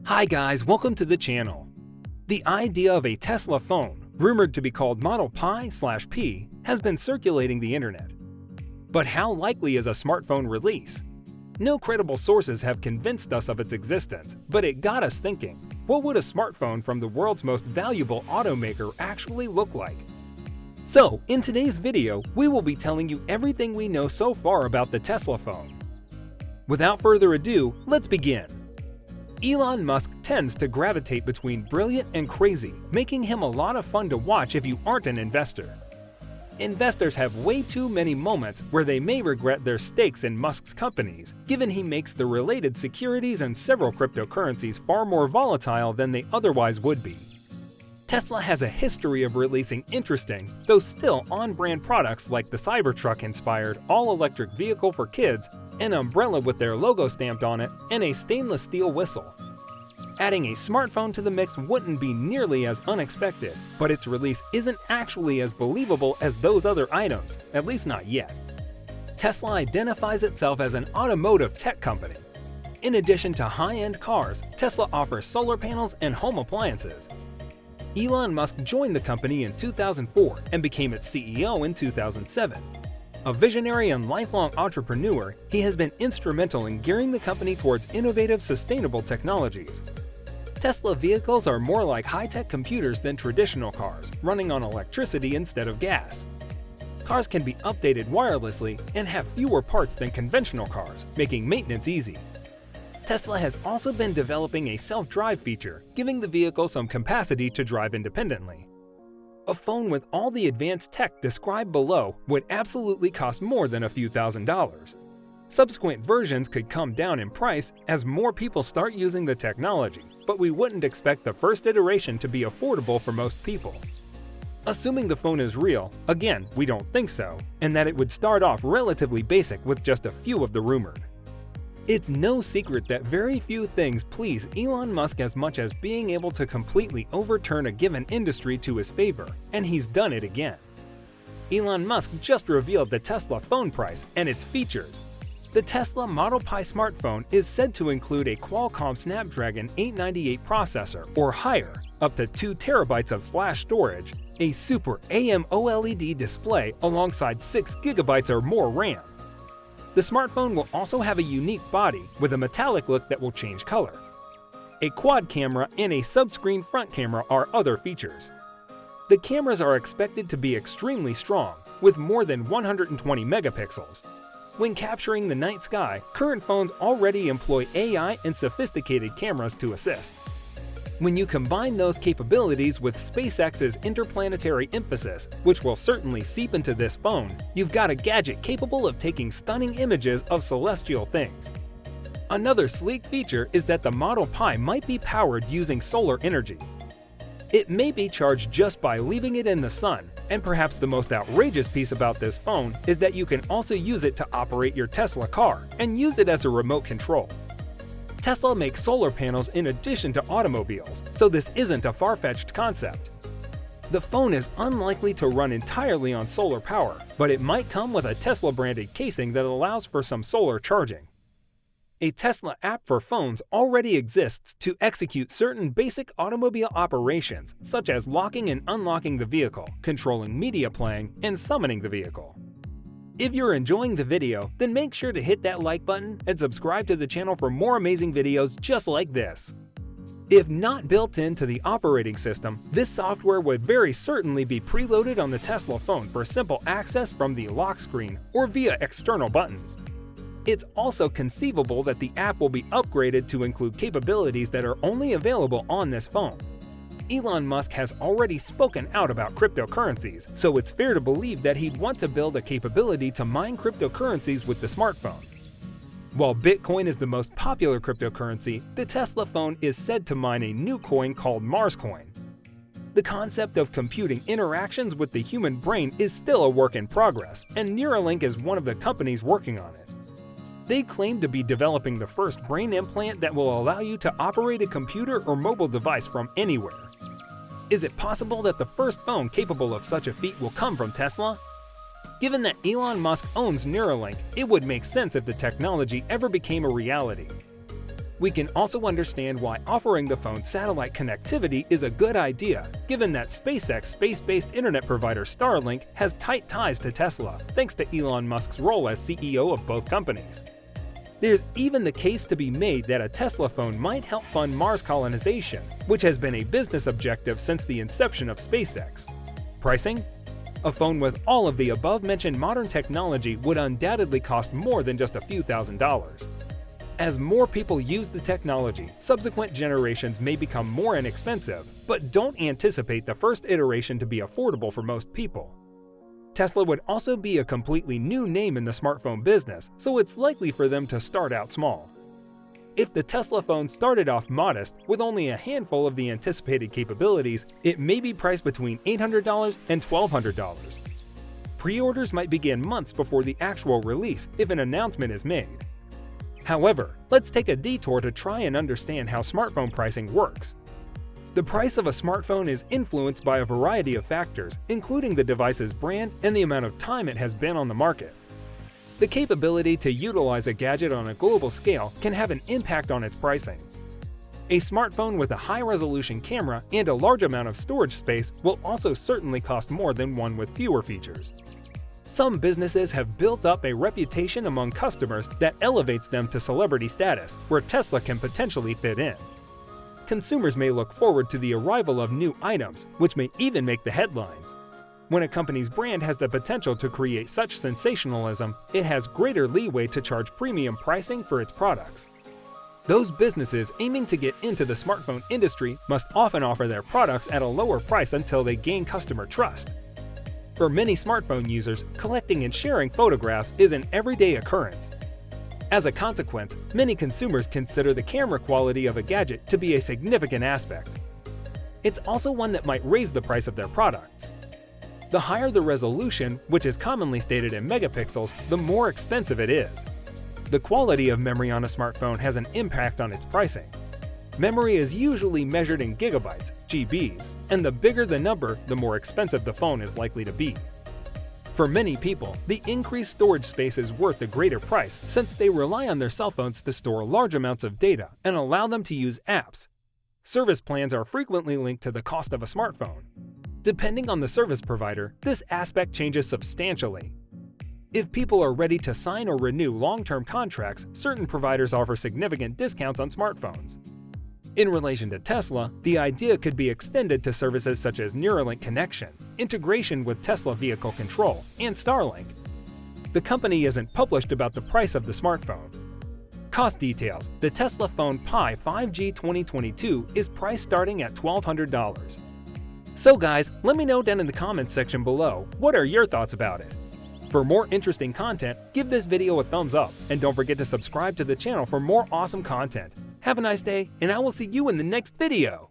Hi guys, welcome to the channel. The idea of a Tesla phone, rumored to be called Model Pi/P, has been circulating the internet. But how likely is a smartphone release? No credible sources have convinced us of its existence, but it got us thinking, what would a smartphone from the world's most valuable automaker actually look like? So, in today's video, we will be telling you everything we know so far about the Tesla phone. Without further ado, let's begin. Elon Musk tends to gravitate between brilliant and crazy, making him a lot of fun to watch if you aren't an investor. Investors have way too many moments where they may regret their stakes in Musk's companies, given he makes the related securities and several cryptocurrencies far more volatile than they otherwise would be. Tesla has a history of releasing interesting, though still on-brand products like the Cybertruck-inspired all-electric vehicle for kids, an umbrella with their logo stamped on it, and a stainless steel whistle. Adding a smartphone to the mix wouldn't be nearly as unexpected, but its release isn't actually as believable as those other items, at least not yet. Tesla identifies itself as an automotive tech company. In addition to high-end cars, Tesla offers solar panels and home appliances. Elon Musk joined the company in 2004 and became its CEO in 2007. A visionary and lifelong entrepreneur, he has been instrumental in gearing the company towards innovative, sustainable technologies. Tesla vehicles are more like high-tech computers than traditional cars, running on electricity instead of gas. Cars can be updated wirelessly and have fewer parts than conventional cars, making maintenance easy. Tesla has also been developing a self-drive feature, giving the vehicle some capacity to drive independently. A phone with all the advanced tech described below would absolutely cost more than a few $1,000s. Subsequent versions could come down in price as more people start using the technology, but we wouldn't expect the first iteration to be affordable for most people. Assuming the phone is real, again, we don't think so, and that it would start off relatively basic with just a few of the rumored. It's no secret that very few things please Elon Musk as much as being able to completely overturn a given industry to his favor, and he's done it again. Elon Musk just revealed the Tesla phone price and its features. The Tesla Model Pi smartphone is said to include a Qualcomm Snapdragon 898 processor or higher, up to 2 TB of flash storage, a Super AMOLED display alongside 6 GB or more RAM. The smartphone will also have a unique body with a metallic look that will change color. A quad camera and a sub-screen front camera are other features. The cameras are expected to be extremely strong, with more than 120 megapixels. When capturing the night sky, current phones already employ AI and sophisticated cameras to assist. When you combine those capabilities with SpaceX's interplanetary emphasis, which will certainly seep into this phone, you've got a gadget capable of taking stunning images of celestial things. Another sleek feature is that the Model Pi might be powered using solar energy. It may be charged just by leaving it in the sun, and perhaps the most outrageous piece about this phone is that you can also use it to operate your Tesla car and use it as a remote control. Tesla makes solar panels in addition to automobiles, so this isn't a far-fetched concept. The phone is unlikely to run entirely on solar power, but it might come with a Tesla-branded casing that allows for some solar charging. A Tesla app for phones already exists to execute certain basic automobile operations, such as locking and unlocking the vehicle, controlling media playing, and summoning the vehicle. If you're enjoying the video, then make sure to hit that like button and subscribe to the channel for more amazing videos just like this. If not built into the operating system, this software would very certainly be preloaded on the Tesla phone for simple access from the lock screen or via external buttons. It's also conceivable that the app will be upgraded to include capabilities that are only available on this phone. Elon Musk has already spoken out about cryptocurrencies, so it's fair to believe that he'd want to build a capability to mine cryptocurrencies with the smartphone. While Bitcoin is the most popular cryptocurrency, the Tesla phone is said to mine a new coin called Mars coin. The concept of computing interactions with the human brain is still a work in progress, and Neuralink is one of the companies working on it. They claim to be developing the first brain implant that will allow you to operate a computer or mobile device from anywhere. Is it possible that the first phone capable of such a feat will come from Tesla? Given that Elon Musk owns Neuralink, it would make sense if the technology ever became a reality. We can also understand why offering the phone satellite connectivity is a good idea, given that SpaceX space-based internet provider Starlink has tight ties to Tesla, thanks to Elon Musk's role as CEO of both companies. There's even the case to be made that a Tesla phone might help fund Mars colonization, which has been a business objective since the inception of SpaceX. Pricing? A phone with all of the above-mentioned modern technology would undoubtedly cost more than just a few $1,000s. As more people use the technology, subsequent generations may become more inexpensive, but don't anticipate the first iteration to be affordable for most people. Tesla would also be a completely new name in the smartphone business, so it's likely for them to start out small. If the Tesla phone started off modest, with only a handful of the anticipated capabilities, it may be priced between $800 and $1,200. Pre-orders might begin months before the actual release if an announcement is made. However, let's take a detour to try and understand how smartphone pricing works. The price of a smartphone is influenced by a variety of factors, including the device's brand and the amount of time it has been on the market. The capability to utilize a gadget on a global scale can have an impact on its pricing. A smartphone with a high-resolution camera and a large amount of storage space will also certainly cost more than one with fewer features. Some businesses have built up a reputation among customers that elevates them to celebrity status, where Tesla can potentially fit in. Consumers may look forward to the arrival of new items, which may even make the headlines. When a company's brand has the potential to create such sensationalism, it has greater leeway to charge premium pricing for its products. Those businesses aiming to get into the smartphone industry must often offer their products at a lower price until they gain customer trust. For many smartphone users, collecting and sharing photographs is an everyday occurrence. As a consequence, many consumers consider the camera quality of a gadget to be a significant aspect. It's also one that might raise the price of their products. The higher the resolution, which is commonly stated in megapixels, the more expensive it is. The quality of memory on a smartphone has an impact on its pricing. Memory is usually measured in gigabytes, GBs, and the bigger the number, the more expensive the phone is likely to be. For many people, the increased storage space is worth a greater price since they rely on their cell phones to store large amounts of data and allow them to use apps. Service plans are frequently linked to the cost of a smartphone. Depending on the service provider, this aspect changes substantially. If people are ready to sign or renew long-term contracts, certain providers offer significant discounts on smartphones. In relation to Tesla, the idea could be extended to services such as Neuralink connection, integration with Tesla vehicle control, and Starlink. The company isn't published about the price of the smartphone. Cost details: the Tesla Phone Pi 5G 2022 is priced starting at $1,200. So guys, let me know down in the comments section below, what are your thoughts about it? For more interesting content, give this video a thumbs up, and don't forget to subscribe to the channel for more awesome content. Have a nice day, and I will see you in the next video!